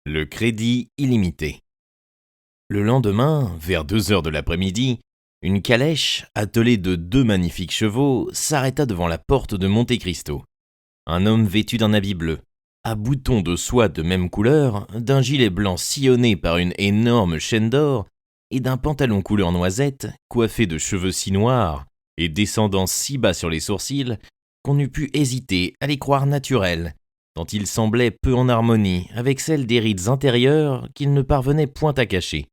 Le crédit illimité. Le lendemain, vers 2 heures de l'après-midi, une calèche, attelée de 2 magnifiques chevaux, s'arrêta devant la porte de Monte Cristo. Un homme vêtu d'un habit bleu, à boutons de soie de même couleur, d'un gilet blanc sillonné par une énorme chaîne d'or, et d'un pantalon couleur noisette, coiffé de cheveux si noirs et descendant si bas sur les sourcils, qu'on eût pu hésiter à les croire naturels, tant ils semblaient peu en harmonie avec celles des rides intérieures qu'il ne parvenait point à cacher.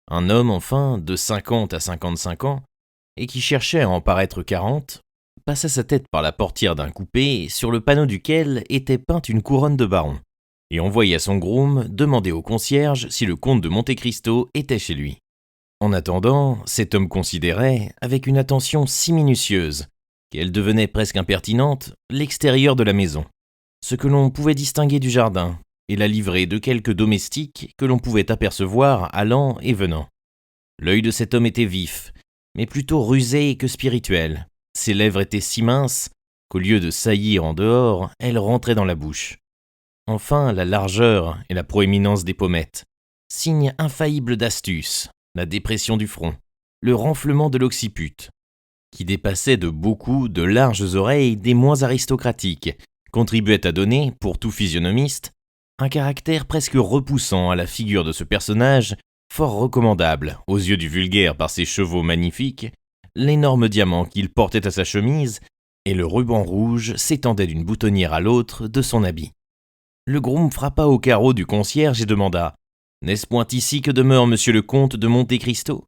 Un homme, enfin, de 50 à 55 ans, et qui cherchait à en paraître 40, passa sa tête par la portière d'un coupé sur le panneau duquel était peinte une couronne de baron, et envoya son groom demander au concierge si le comte de Monte Cristo était chez lui. En attendant, cet homme considérait, avec une attention si minutieuse, qu'elle devenait presque impertinente, l'extérieur de la maison, ce que l'on pouvait distinguer du jardin, et la livrée de quelques domestiques que l'on pouvait apercevoir allant et venant. L'œil de cet homme était vif, mais plutôt rusé que spirituel. Ses lèvres étaient si minces qu'au lieu de saillir en dehors, elles rentraient dans la bouche. Enfin, la largeur et la proéminence des pommettes, signe infaillible d'astuce, la dépression du front, le renflement de l'occiput, qui dépassait de beaucoup de larges oreilles des moins aristocratiques, contribuait à donner, pour tout physionomiste, un caractère presque repoussant à la figure de ce personnage fort recommandable aux yeux du vulgaire par ses chevaux magnifiques, l'énorme diamant qu'il portait à sa chemise et le ruban rouge s'étendait d'une boutonnière à l'autre de son habit. Le groom frappa au carreau du concierge et demanda « N'est-ce point ici que demeure monsieur le comte de Monte Cristo ?»«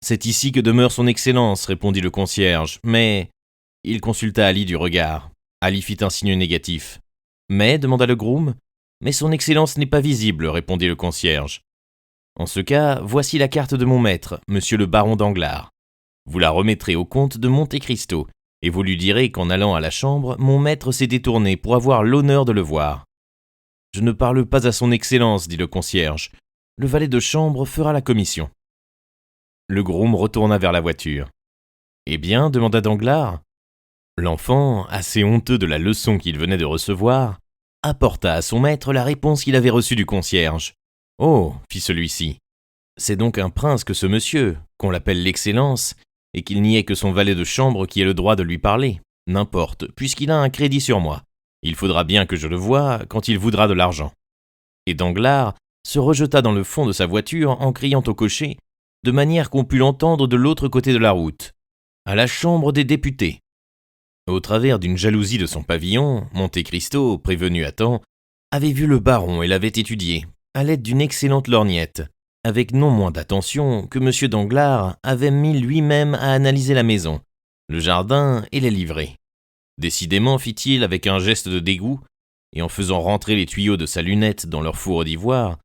C'est ici que demeure son excellence, répondit le concierge, mais… » Il consulta Ali du regard. Ali fit un signe négatif. Mais, demanda le groom, mais son excellence n'est pas visible, répondit le concierge. En ce cas, voici la carte de mon maître, monsieur le baron Danglars. Vous la remettrez au comte de Monte Cristo, et vous lui direz qu'en allant à la chambre, mon maître s'est détourné pour avoir l'honneur de le voir. Je ne parle pas à son excellence, dit le concierge. Le valet de chambre fera la commission. Le groom retourna vers la voiture. Eh bien, demanda Danglars. L'enfant, assez honteux de la leçon qu'il venait de recevoir, apporta à son maître la réponse qu'il avait reçue du concierge. « Oh, fit celui-ci, c'est donc un prince que ce monsieur, qu'on l'appelle l'excellence, et qu'il n'y ait que son valet de chambre qui ait le droit de lui parler. N'importe, puisqu'il a un crédit sur moi. Il faudra bien que je le voie quand il voudra de l'argent. » Et Danglars se rejeta dans le fond de sa voiture en criant au cocher, de manière qu'on put l'entendre de l'autre côté de la route. « À la chambre des députés !» Au travers d'une jalousie de son pavillon, Monte Cristo, prévenu à temps, avait vu le baron et l'avait étudié, à l'aide d'une excellente lorgnette, avec non moins d'attention que M. Danglars avait mis lui-même à analyser la maison, le jardin et les livrées. Décidément, fit-il avec un geste de dégoût, et en faisant rentrer les tuyaux de sa lunette dans leur fourre d'ivoire,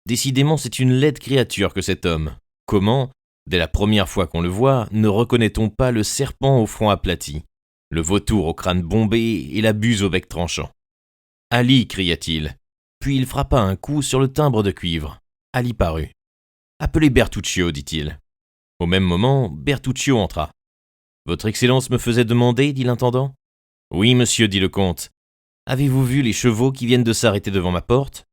décidément c'est une laide créature que cet homme. Comment, dès la première fois qu'on le voit, ne reconnaît-on pas le serpent au front aplati, le vautour au crâne bombé et la buse au bec tranchant? « Ali !» cria-t-il, puis il frappa un coup sur le timbre de cuivre. Ali parut. « Appelez Bertuccio, dit-il. » Au même moment, Bertuccio entra. « Votre Excellence me faisait demander, dit l'intendant. »« Oui, monsieur, dit le comte. Avez-vous vu les chevaux qui viennent de s'arrêter devant ma porte ?»«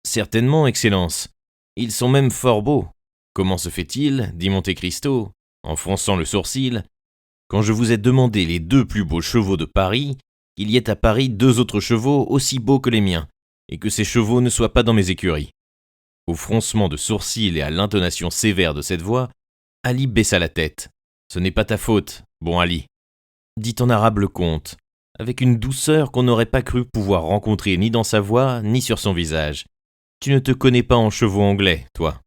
Certainement, Excellence. Ils sont même fort beaux. »« Comment se fait-il, dit Monte Cristo, en fronçant le sourcil, quand je vous ai demandé les 2 plus beaux chevaux de Paris, qu'il y ait à Paris 2 autres chevaux aussi beaux que les miens, et que ces chevaux ne soient pas dans mes écuries ?» Au froncement de sourcils et à l'intonation sévère de cette voix, Ali baissa la tête. « Ce n'est pas ta faute, bon Ali, » dit en arabe le comte, avec une douceur qu'on n'aurait pas cru pouvoir rencontrer ni dans sa voix, ni sur son visage. « Tu ne te connais pas en chevaux anglais, toi. »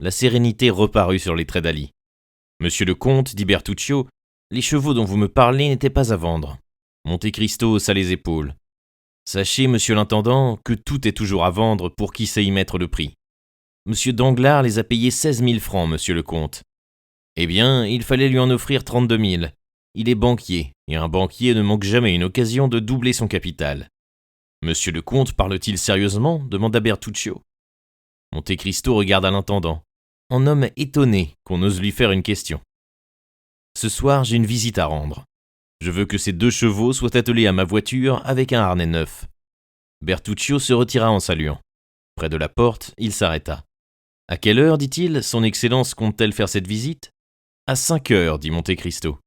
La sérénité reparut sur les traits d'Ali. « Monsieur le comte, dit Bertuccio, les chevaux dont vous me parlez n'étaient pas à vendre. » Monte Cristo haussa les épaules. « Sachez, monsieur l'intendant, que tout est toujours à vendre pour qui sait y mettre le prix. Monsieur Danglars les a payés 16 000 francs, monsieur le comte. Eh bien, il fallait lui en offrir 32 000. Il est banquier, et un banquier ne manque jamais une occasion de doubler son capital. »« Monsieur le comte parle-t-il sérieusement ?» demanda Bertuccio. Monte Cristo regarda l'intendant, en homme étonné qu'on ose lui faire une question. « Ce soir, j'ai une visite à rendre. Je veux que ces 2 chevaux soient attelés à ma voiture avec un harnais neuf. » Bertuccio se retira en saluant. Près de la porte, il s'arrêta. « À quelle heure, dit-il, son Excellence compte-t-elle faire cette visite ?»« À 5 heures, dit Monte Cristo. »«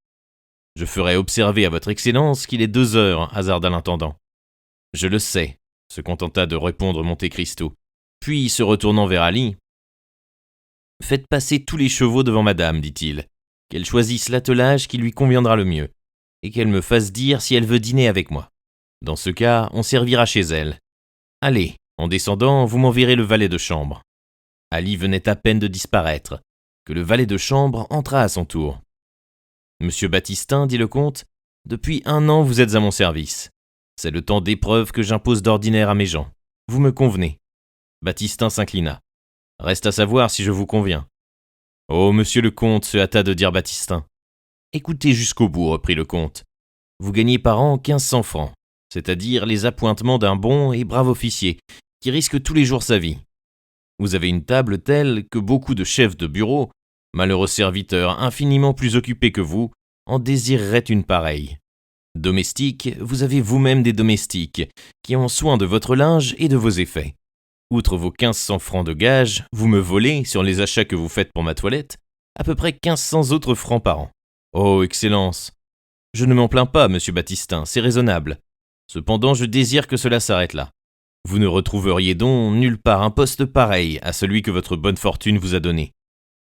Je ferai observer à votre Excellence qu'il est 2 heures, hasarda l'intendant. »« Je le sais, » se contenta de répondre Monte Cristo. Puis, se retournant vers Ali, « Faites passer tous les chevaux devant madame, dit-il, qu'elle choisisse l'attelage qui lui conviendra le mieux, et qu'elle me fasse dire si elle veut dîner avec moi. Dans ce cas, on servira chez elle. Allez, en descendant, vous m'enverrez le valet de chambre. » Ali venait à peine de disparaître, que le valet de chambre entra à son tour. « Monsieur Baptistin, dit le comte, depuis 1 an vous êtes à mon service. C'est le temps d'épreuve que j'impose d'ordinaire à mes gens. Vous me convenez. » Baptistin s'inclina. « Reste à savoir si je vous conviens. »« Oh, monsieur le comte, se hâta de dire Baptistin. »« Écoutez jusqu'au bout, reprit le comte. Vous gagnez par an 1500 francs, c'est-à-dire les appointements d'un bon et brave officier qui risque tous les jours sa vie. Vous avez une table telle que beaucoup de chefs de bureau, malheureux serviteurs infiniment plus occupés que vous, en désireraient une pareille. Domestiques, vous avez vous-même des domestiques qui ont soin de votre linge et de vos effets. Outre vos 1500 francs de gage, vous me volez, sur les achats que vous faites pour ma toilette, à peu près 1500 autres francs par an. Oh, Excellence! Je ne m'en plains pas, monsieur Baptistin, c'est raisonnable. Cependant, je désire que cela s'arrête là. Vous ne retrouveriez donc nulle part un poste pareil à celui que votre bonne fortune vous a donné.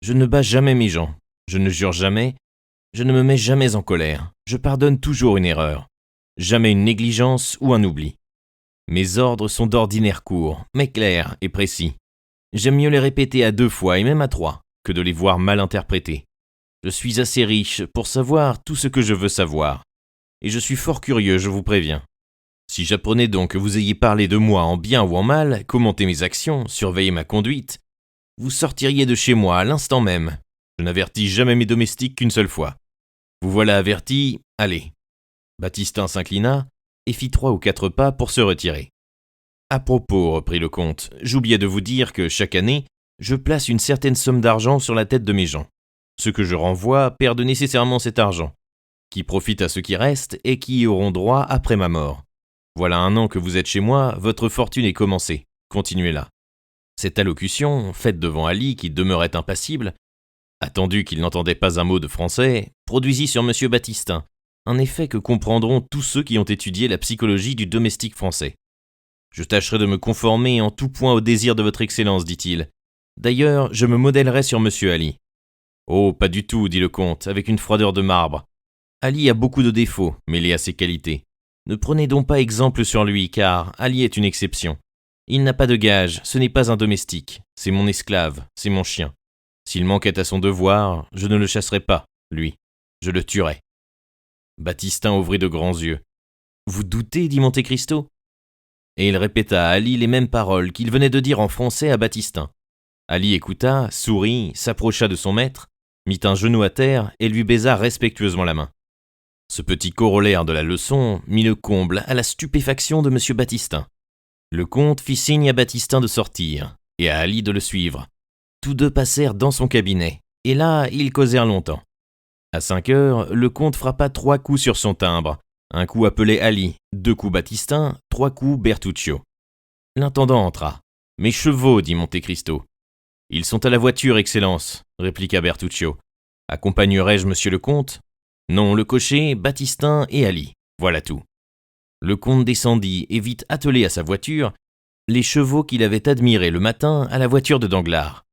Je ne bats jamais mes gens, je ne jure jamais, je ne me mets jamais en colère, je pardonne toujours une erreur, jamais une négligence ou un oubli. Mes ordres sont d'ordinaire courts, mais clairs et précis. J'aime mieux les répéter à 2 fois et même à 3 que de les voir mal interprétés. Je suis assez riche pour savoir tout ce que je veux savoir, et je suis fort curieux, je vous préviens. Si j'apprenais donc que vous ayez parlé de moi en bien ou en mal, commenté mes actions, surveillé ma conduite, vous sortiriez de chez moi à l'instant même. Je n'avertis jamais mes domestiques qu'une seule fois. Vous voilà avertis, allez. » Baptistin s'inclina et fit 3 ou 4 pas pour se retirer. « À propos, reprit le comte, j'oubliais de vous dire que chaque année, je place une certaine somme d'argent sur la tête de mes gens. Ceux que je renvoie perdent nécessairement cet argent, qui profite à ceux qui restent et qui y auront droit après ma mort. Voilà 1 an que vous êtes chez moi, votre fortune est commencée, continuez-la. » Cette allocution, faite devant Ali qui demeurait impassible, attendu qu'il n'entendait pas un mot de français, produisit sur M. Baptistin un effet que comprendront tous ceux qui ont étudié la psychologie du domestique français. « Je tâcherai de me conformer en tout point au désir de votre Excellence, dit-il. D'ailleurs, je me modèlerai sur M. Ali. »« Oh, pas du tout, dit le comte, avec une froideur de marbre. Ali a beaucoup de défauts, mêlés à ses qualités. Ne prenez donc pas exemple sur lui, car Ali est une exception. Il n'a pas de gage, ce n'est pas un domestique, c'est mon esclave, c'est mon chien. S'il manquait à son devoir, je ne le chasserais pas, lui, je le tuerais. » Baptistin ouvrit de grands yeux. « Vous doutez, dit Monte Cristo ?» Et il répéta à Ali les mêmes paroles qu'il venait de dire en français à Baptistin. Ali écouta, sourit, s'approcha de son maître, mit un genou à terre et lui baisa respectueusement la main. Ce petit corollaire de la leçon mit le comble à la stupéfaction de M. Baptistin. Le comte fit signe à Baptistin de sortir et à Ali de le suivre. Tous deux passèrent dans son cabinet, et là, ils causèrent longtemps. À 5 heures, le comte frappa 3 coups sur son timbre. Un coup appelait Ali, 2 coups Baptistin, 3 coups Bertuccio. L'intendant entra. « Mes chevaux, dit Monte Cristo. »« Ils sont à la voiture, Excellence, répliqua Bertuccio. »« Accompagnerai-je monsieur le comte ?»« Non, le cocher, Baptistin et Ali. Voilà tout. » Le comte descendit et vit atteler à sa voiture les chevaux qu'il avait admirés le matin à la voiture de Danglars.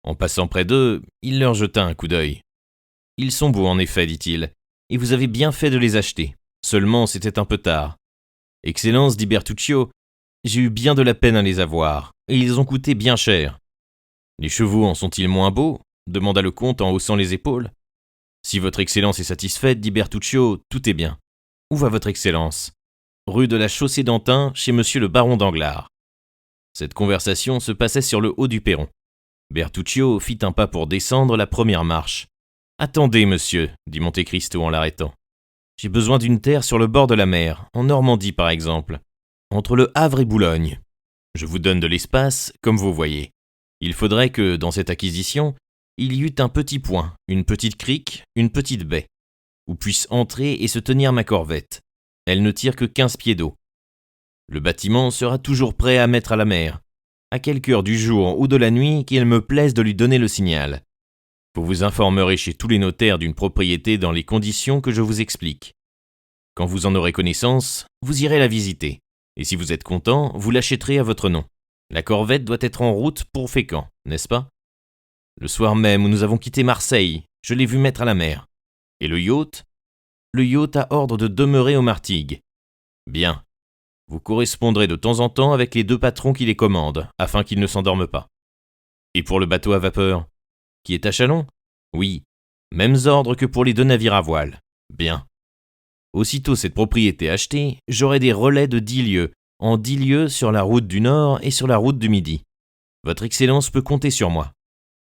En passant près d'eux, il leur jeta un coup d'œil. « Ils sont beaux en effet, dit-il, et vous avez bien fait de les acheter. Seulement c'était un peu tard. Excellence, dit Bertuccio, j'ai eu bien de la peine à les avoir, et ils ont coûté bien cher. Les chevaux en sont-ils moins beaux ? Demanda le comte en haussant les épaules. Si votre Excellence est satisfaite, dit Bertuccio, tout est bien. Où va votre Excellence ? Rue de la Chaussée-d'Antin, chez monsieur le baron Danglars. Cette conversation se passait sur le haut du perron. Bertuccio fit un pas pour descendre la première marche. « Attendez, monsieur, dit Monte Cristo en l'arrêtant. J'ai besoin d'une terre sur le bord de la mer, en Normandie par exemple, entre le Havre et Boulogne. Je vous donne de l'espace, comme vous voyez. Il faudrait que, dans cette acquisition, il y eût un petit point, une petite crique, une petite baie, où puisse entrer et se tenir ma corvette. Elle ne tire que 15 pieds d'eau. Le bâtiment sera toujours prêt à mettre à la mer. à quelque heure du jour ou de la nuit qu'il me plaise de lui donner le signal. Vous vous informerez chez tous les notaires d'une propriété dans les conditions que je vous explique. Quand vous en aurez connaissance, vous irez la visiter, et si vous êtes content, vous l'achèterez à votre nom. La corvette doit être en route pour Fécamp, n'est-ce pas? Le soir même où nous avons quitté Marseille, je l'ai vu mettre à la mer. Et le yacht? Le yacht a ordre de demeurer aux Martigues. Bien. Vous correspondrez de temps en temps avec les 2 patrons qui les commandent, afin qu'ils ne s'endorment pas. Et pour le bateau à vapeur, qui est à Châlons? Oui. Mêmes ordres que pour les 2 navires à voile. Bien. Aussitôt cette propriété achetée, j'aurai des relais de 10 lieues, en 10 lieues sur la route du Nord et sur la route du Midi. Votre Excellence peut compter sur moi.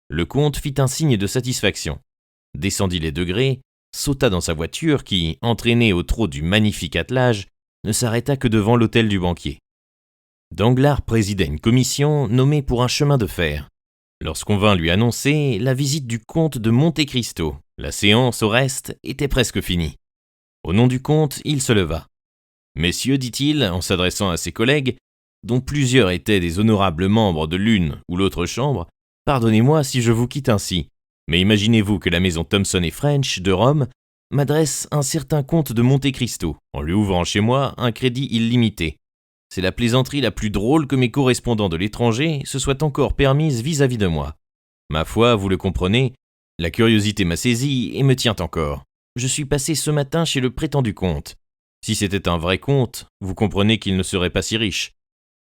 Le comte fit un signe de satisfaction, descendit les degrés, sauta dans sa voiture qui, entraînée au trot du magnifique attelage, ne s'arrêta que devant l'hôtel du banquier. Danglars présidait une commission nommée pour un chemin de fer. Lorsqu'on vint lui annoncer la visite du comte de Monte Cristo, la séance, au reste, était presque finie. Au nom du comte, il se leva. « Messieurs, dit-il, en s'adressant à ses collègues, dont plusieurs étaient des honorables membres de l'une ou l'autre chambre, pardonnez-moi si je vous quitte ainsi, mais imaginez-vous que la maison Thomson et French de Rome m'adresse un certain comte de Monte Cristo, en lui ouvrant chez moi un crédit illimité. C'est la plaisanterie la plus drôle que mes correspondants de l'étranger se soient encore permise vis-à-vis de moi. Ma foi, vous le comprenez, la curiosité m'a saisi et me tient encore. Je suis passé ce matin chez le prétendu comte. Si c'était un vrai comte, vous comprenez qu'il ne serait pas si riche.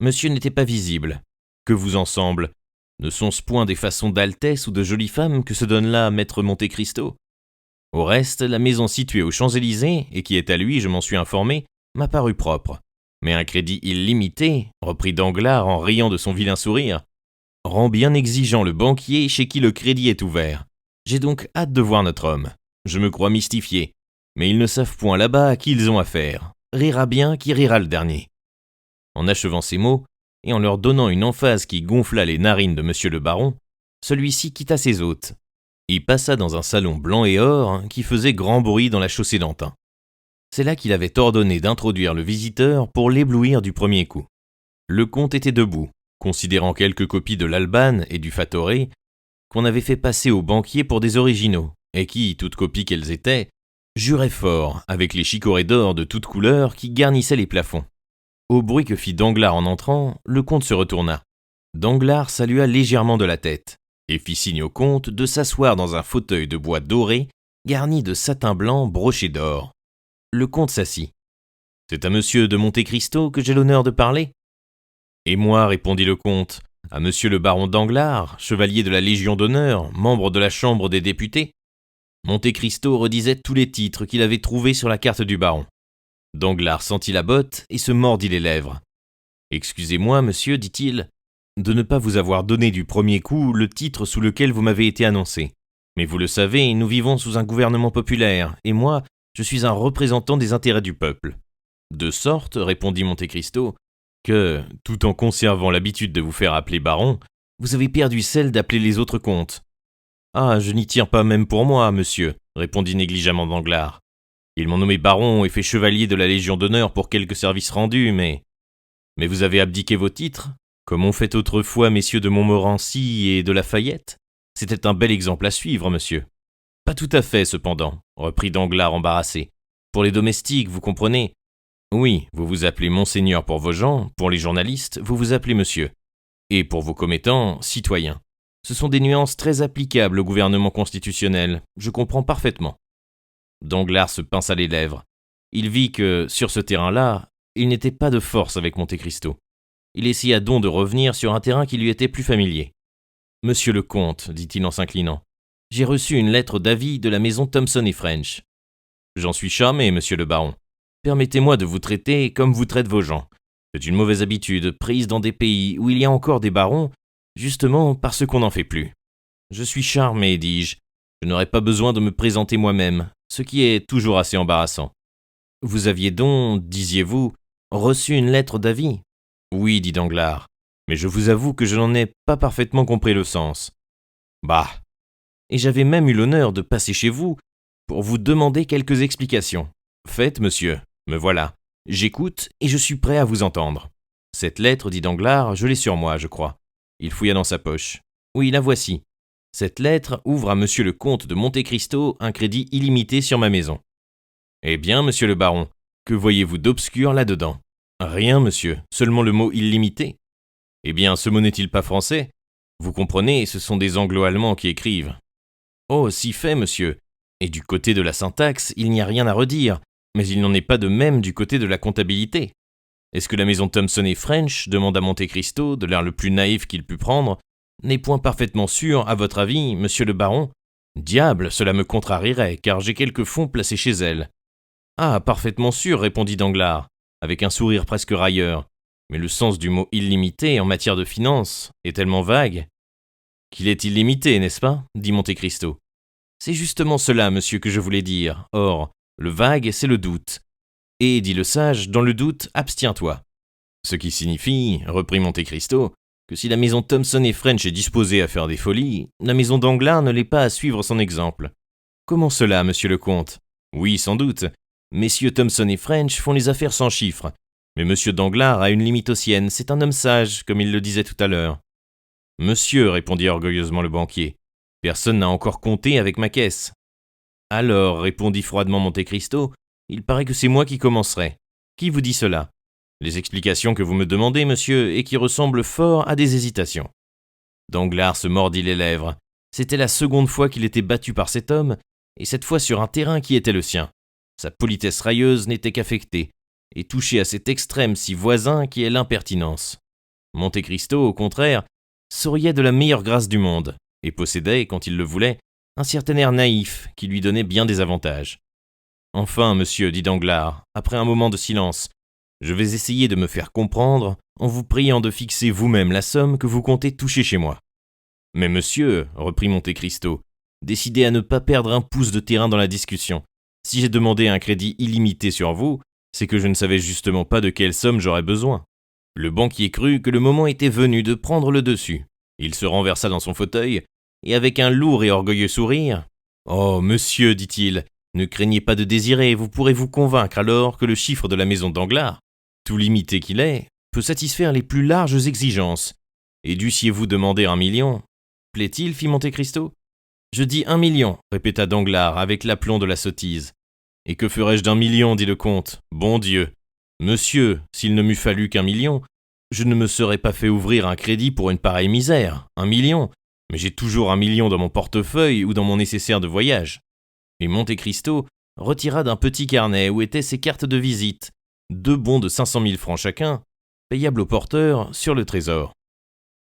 Monsieur n'était pas visible. Que vous en semble? Ne sont-ce point des façons d'altesse ou de jolie femme que se donne là maître Monte Cristo? Au reste, la maison située aux Champs-Élysées, et qui est à lui, je m'en suis informé, m'a paru propre. Mais un crédit illimité, reprit Danglars en riant de son vilain sourire, rend bien exigeant le banquier chez qui le crédit est ouvert. J'ai donc hâte de voir notre homme. Je me crois mystifié, mais ils ne savent point là-bas à qui ils ont affaire. Rira bien qui rira le dernier. En achevant ces mots, et en leur donnant une emphase qui gonfla les narines de monsieur le baron, celui-ci quitta ses hôtes. Il passa dans un salon blanc et or qui faisait grand bruit dans la chaussée d'Antin. C'est là qu'il avait ordonné d'introduire le visiteur pour l'éblouir du premier coup. Le comte était debout, considérant quelques copies de l'Albane et du Fattoré qu'on avait fait passer au banquier pour des originaux, et qui, toutes copies qu'elles étaient, juraient fort avec les chicorées d'or de toutes couleurs qui garnissaient les plafonds. Au bruit que fit Danglars en entrant, le comte se retourna. Danglars salua légèrement de la tête, et fit signe au comte de s'asseoir dans un fauteuil de bois doré, garni de satin blanc broché d'or. Le comte s'assit. « C'est à monsieur de Monte Cristo que j'ai l'honneur de parler ?»« Et moi, répondit le comte, à monsieur le baron Danglars, chevalier de la Légion d'honneur, membre de la Chambre des députés. » Monte Cristo redisait tous les titres qu'il avait trouvés sur la carte du baron. Danglars sentit la botte et se mordit les lèvres. « Excusez-moi, monsieur, dit-il, de ne pas vous avoir donné du premier coup le titre sous lequel vous m'avez été annoncé. Mais vous le savez, nous vivons sous un gouvernement populaire, et moi, je suis un représentant des intérêts du peuple. De sorte, répondit Monte Cristo, que, tout en conservant l'habitude de vous faire appeler baron, vous avez perdu celle d'appeler les autres comtes. Ah, je n'y tiens pas même pour moi, monsieur, répondit négligemment Danglars. Ils m'ont nommé baron et fait chevalier de la Légion d'honneur pour quelques services rendus, mais vous avez abdiqué vos titres, comme ont fait autrefois messieurs de Montmorency et de Lafayette. C'était un bel exemple à suivre, monsieur. Pas tout à fait, cependant, reprit Danglars embarrassé. Pour les domestiques, vous comprenez. Oui, vous vous appelez monseigneur pour vos gens, pour les journalistes, vous vous appelez monsieur. Et pour vos commettants, citoyens. Ce sont des nuances très applicables au gouvernement constitutionnel, je comprends parfaitement. Danglars se pinça les lèvres. Il vit que, sur ce terrain-là, il n'était pas de force avec Monte Cristo. Il essaya donc de revenir sur un terrain qui lui était plus familier. « Monsieur le comte, dit-il en s'inclinant, j'ai reçu une lettre d'avis de la maison Thomson et French. J'en suis charmé, monsieur le baron. Permettez-moi de vous traiter comme vous traitent vos gens. C'est une mauvaise habitude, prise dans des pays où il y a encore des barons, justement parce qu'on n'en fait plus. Je suis charmé, dis-je. Je n'aurais pas besoin de me présenter moi-même, ce qui est toujours assez embarrassant. Vous aviez donc, disiez-vous, reçu une lettre d'avis ? Oui, dit Danglars, mais je vous avoue que je n'en ai pas parfaitement compris le sens. Bah. Et j'avais même eu l'honneur de passer chez vous pour vous demander quelques explications. Faites, monsieur, me voilà. J'écoute et je suis prêt à vous entendre. Cette lettre, dit Danglars, je l'ai sur moi, je crois. Il fouilla dans sa poche. Oui, la voici. Cette lettre ouvre à monsieur le comte de Monte Cristo un crédit illimité sur ma maison. Eh bien, monsieur le baron, que voyez-vous d'obscur là-dedans? Rien, monsieur, seulement le mot illimité. Eh bien, ce mot n'est-il pas français? Vous comprenez, ce sont des anglo-allemands qui écrivent. Oh, si fait, monsieur. Et du côté de la syntaxe, il n'y a rien à redire, mais il n'en est pas de même du côté de la comptabilité. Est-ce que la maison Thomson et French, demanda Monte Cristo, de l'air le plus naïf qu'il put prendre, n'est point parfaitement sûre, à votre avis, monsieur le baron? Diable, cela me contrarierait, car j'ai quelques fonds placés chez elle. Ah, parfaitement sûr, répondit Danglars, avec un sourire presque railleur. Mais le sens du mot illimité en matière de finances est tellement vague. Qu'il est illimité, n'est-ce pas? Dit Monte Cristo. C'est justement cela, monsieur, que je voulais dire. Or, le vague, c'est le doute. Et, dit le sage, dans le doute, abstiens-toi. Ce qui signifie, reprit Monte Cristo, que si la maison Thomson et French est disposée à faire des folies, la maison Danglars ne l'est pas à suivre son exemple. Comment cela, monsieur le comte? Oui, sans doute. Messieurs Thomson et French font les affaires sans chiffres. Mais monsieur Danglars a une limite aux siennes, c'est un homme sage, comme il le disait tout à l'heure. Monsieur, répondit orgueilleusement le banquier, personne n'a encore compté avec ma caisse. Alors, répondit froidement Monte Cristo, il paraît que c'est moi qui commencerai. Qui vous dit cela? Les explications que vous me demandez, monsieur, et qui ressemblent fort à des hésitations. Danglars se mordit les lèvres. C'était la seconde fois qu'il était battu par cet homme, et cette fois sur un terrain qui était le sien. Sa politesse railleuse n'était qu'affectée, et touchée à cet extrême si voisin qui est l'impertinence. Monte Cristo, au contraire, souriait de la meilleure grâce du monde, et possédait, quand il le voulait, un certain air naïf qui lui donnait bien des avantages. Enfin, monsieur, dit Danglars, après un moment de silence, je vais essayer de me faire comprendre en vous priant de fixer vous-même la somme que vous comptez toucher chez moi. Mais monsieur, reprit Monte Cristo, décidez à ne pas perdre un pouce de terrain dans la discussion. Si j'ai demandé un crédit illimité sur vous, c'est que je ne savais justement pas de quelle somme j'aurais besoin. Le banquier crut que le moment était venu de prendre le dessus. Il se renversa dans son fauteuil, et avec un lourd et orgueilleux sourire, « Oh, monsieur, dit-il, ne craignez pas de désirer, vous pourrez vous convaincre alors que le chiffre de la maison Danglars, tout limité qu'il est, peut satisfaire les plus larges exigences. Et dussiez-vous demander 1 million? Plaît-il, fit Monte Cristo. Je dis 1 million, répéta Danglars avec l'aplomb de la sottise. Et que ferais-je d'1 million, dit le comte. Bon Dieu! Monsieur, s'il ne m'eût fallu qu'1 million, je ne me serais pas fait ouvrir un crédit pour une pareille misère. 1 million, mais j'ai toujours 1 million dans mon portefeuille ou dans mon nécessaire de voyage. Et Monte Cristo retira d'un petit carnet où étaient ses cartes de visite, 2 bons de 500 000 francs chacun, payables au porteur sur le trésor.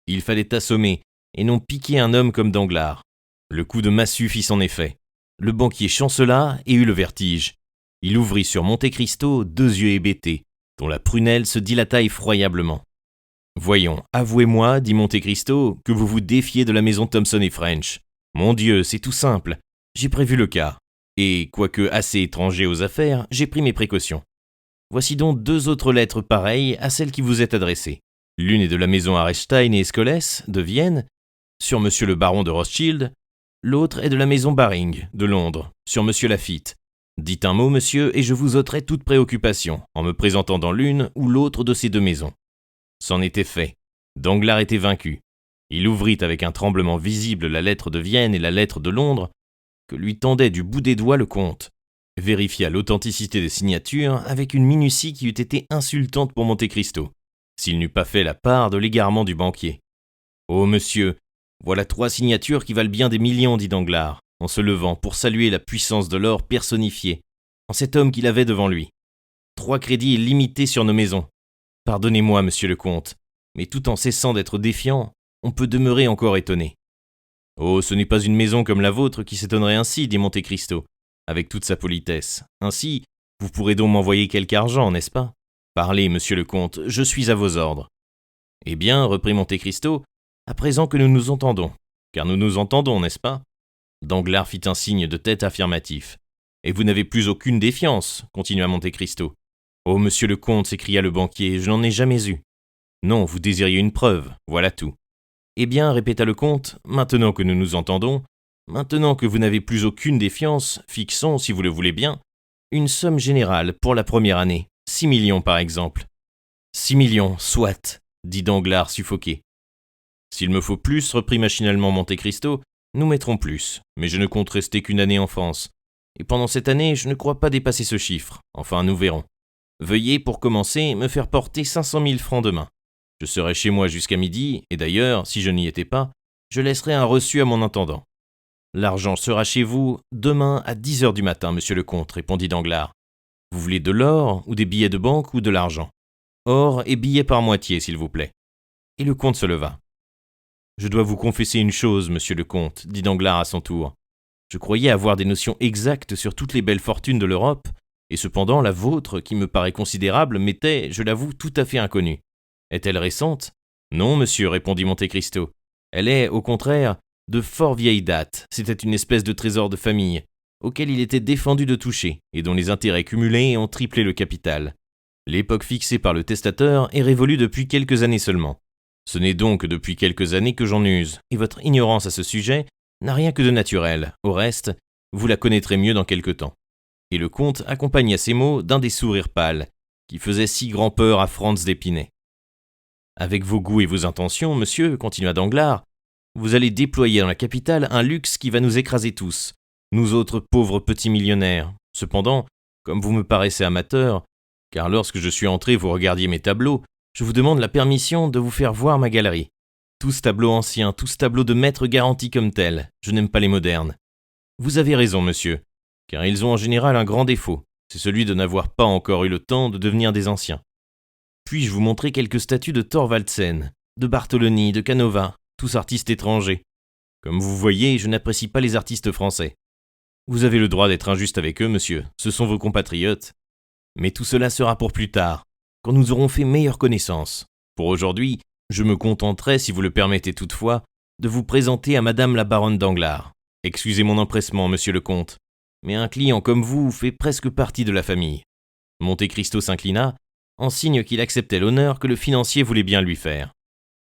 Il fallait assommer et non piquer un homme comme Danglars. Le coup de massue fit son effet. Le banquier chancela et eut le vertige. Il ouvrit sur Monte Cristo 2 yeux hébétés, dont la prunelle se dilata effroyablement. « Voyons, avouez-moi, dit Monte Cristo, que vous vous défiez de la maison Thomson et French. Mon Dieu, c'est tout simple. J'ai prévu le cas. Et, quoique assez étranger aux affaires, j'ai pris mes précautions. Voici donc 2 autres lettres pareilles à celle qui vous est adressée. L'une est de la maison Arestein et Escolès, de Vienne, sur monsieur le baron de Rothschild. L'autre est de la maison Baring, de Londres, sur monsieur Laffitte. Dites un mot, monsieur, et je vous ôterai toute préoccupation, en me présentant dans l'une ou l'autre de ces 2 maisons. C'en était fait. Danglars était vaincu. Il ouvrit avec un tremblement visible la lettre de Vienne et la lettre de Londres, que lui tendait du bout des doigts le comte, vérifia l'authenticité des signatures avec une minutie qui eût été insultante pour Monte Cristo, s'il n'eût pas fait la part de l'égarement du banquier. « Oh, monsieur, voilà 3 signatures qui valent bien des millions, dit Danglars, en se levant pour saluer la puissance de l'or personnifié, en cet homme qu'il avait devant lui. 3 crédits illimités sur nos maisons. Pardonnez-moi, monsieur le comte, mais tout en cessant d'être défiant, on peut demeurer encore étonné. » « Oh, ce n'est pas une maison comme la vôtre qui s'étonnerait ainsi, dit Monte Cristo, avec toute sa politesse. Ainsi, vous pourrez donc m'envoyer quelque argent, n'est-ce pas? Parlez, monsieur le comte, je suis à vos ordres. » « Eh bien, reprit Monte Cristo, à présent que nous nous entendons, car nous nous entendons, n'est-ce pas? » Danglars fit un signe de tête affirmatif. « Et vous n'avez plus aucune défiance, continua Monte Cristo. »« Oh, monsieur le comte, s'écria le banquier, je n'en ai jamais eu. »« Non, vous désiriez une preuve, voilà tout. » « Eh bien, répéta le comte, maintenant que nous nous entendons, maintenant que vous n'avez plus aucune défiance, fixons, si vous le voulez bien, une somme générale pour la première année, 6 millions par exemple. »« 6 millions, soit, dit Danglars suffoqué. S'il me faut plus, reprit machinalement Monte Cristo, nous mettrons plus, mais je ne compte rester qu'une année en France. Et pendant cette année, je ne crois pas dépasser ce chiffre. Enfin, nous verrons. Veuillez, pour commencer, me faire porter 500 000 francs demain. Je serai chez moi jusqu'à midi, et d'ailleurs, si je n'y étais pas, je laisserai un reçu à mon intendant. L'argent sera chez vous demain à 10 heures du matin, monsieur le comte, répondit Danglars. Vous voulez de l'or, ou des billets de banque, ou de l'argent? Or et billets par moitié, s'il vous plaît. Et le comte se leva. Je dois vous confesser une chose, monsieur le comte, dit Danglars à son tour. Je croyais avoir des notions exactes sur toutes les belles fortunes de l'Europe, et cependant la vôtre, qui me paraît considérable, m'était, je l'avoue, tout à fait inconnue. Est-elle récente? Non, monsieur, répondit Monte Cristo. Elle est, au contraire, de fort vieille date. C'était une espèce de trésor de famille, auquel il était défendu de toucher, et dont les intérêts cumulés ont triplé le capital. L'époque fixée par le testateur est révolue depuis quelques années seulement. Ce n'est donc depuis quelques années que j'en use, et votre ignorance à ce sujet n'a rien que de naturel. Au reste, vous la connaîtrez mieux dans quelque temps. Et le comte accompagna ces mots d'un des sourires pâles, qui faisaient si grand peur à Franz d'Épinay. Avec vos goûts et vos intentions, monsieur, continua Danglars, vous allez déployer dans la capitale un luxe qui va nous écraser tous, nous autres pauvres petits millionnaires. Cependant, comme vous me paraissez amateur, car lorsque je suis entré vous regardiez mes tableaux, je vous demande la permission de vous faire voir ma galerie. Tous tableaux anciens, tous tableaux de maître garantis comme tels, je n'aime pas les modernes. Vous avez raison, monsieur, car ils ont en général un grand défaut, c'est celui de n'avoir pas encore eu le temps de devenir des anciens. Puis-je vous montrer quelques statues de Thorvaldsen, de Bartoloni, de Canova, tous artistes étrangers. Comme vous voyez, je n'apprécie pas les artistes français. Vous avez le droit d'être injuste avec eux, monsieur, ce sont vos compatriotes. Mais tout cela sera pour plus tard, quand nous aurons fait meilleure connaissance. Pour aujourd'hui, je me contenterai, si vous le permettez toutefois, de vous présenter à madame la baronne Danglars. Excusez mon empressement, monsieur le comte, mais un client comme vous fait presque partie de la famille. Monte Cristo s'inclina, en signe qu'il acceptait l'honneur que le financier voulait bien lui faire.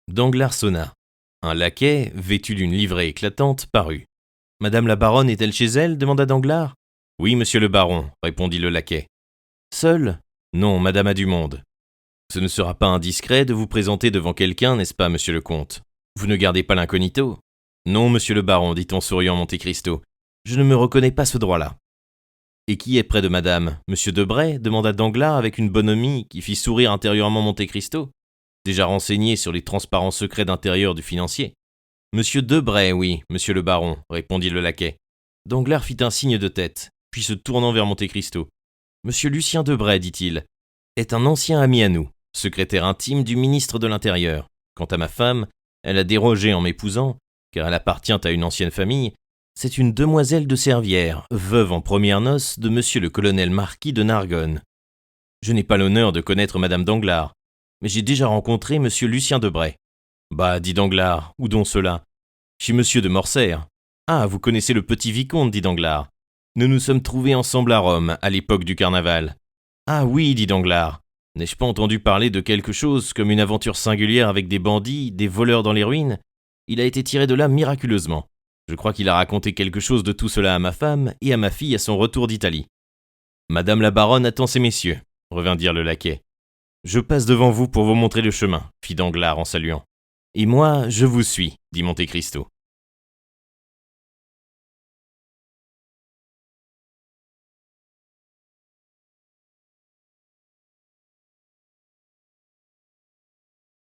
Danglars sonna. Un laquais, vêtu d'une livrée éclatante, parut. « Madame la baronne est-elle chez elle » demanda Danglars. « Oui, monsieur le baron » répondit le laquais. « Seule ?»« Non, madame a du monde. »« Ce ne sera pas indiscret de vous présenter devant quelqu'un, n'est-ce pas, monsieur le comte? Vous ne gardez pas l'incognito ?»« Non, monsieur le baron, dit en souriant Monte Cristo. Je ne me reconnais pas ce droit-là. »« Et qui est près de madame? Monsieur Debray » demanda Danglars avec une bonhomie qui fit sourire intérieurement Monte Cristo, déjà renseigné sur les transparents secrets d'intérieur du financier. « Monsieur Debray, oui, monsieur le baron, » répondit le laquais. Danglars fit un signe de tête, puis se tournant vers Monte Cristo. « Monsieur Lucien Debray, dit-il, est un ancien ami à nous, secrétaire intime du ministre de l'Intérieur. Quant à ma femme, elle a dérogé en m'épousant, car elle appartient à une ancienne famille. C'est une demoiselle de Servières, veuve en premières noces de monsieur le colonel marquis de Nargonne. Je n'ai pas l'honneur de connaître madame Danglars, mais j'ai déjà rencontré monsieur Lucien Debray. »« Bah, dit Danglars, où donc cela ? » ?»« Chez monsieur de Morcerf. »« Ah, vous connaissez le petit vicomte, dit Danglars. Nous nous sommes trouvés ensemble à Rome, à l'époque du carnaval. »« Ah oui, dit Danglars. N'ai-je pas entendu parler de quelque chose comme une aventure singulière avec des bandits, des voleurs dans les ruines ? Il a été tiré de là miraculeusement. Je crois qu'il a raconté quelque chose de tout cela à ma femme et à ma fille à son retour d'Italie. »« Madame la baronne attend ces messieurs, » revint dire le laquais. « Je passe devant vous pour vous montrer le chemin, fit Danglars en saluant. « Et moi, je vous suis, dit Monte Cristo.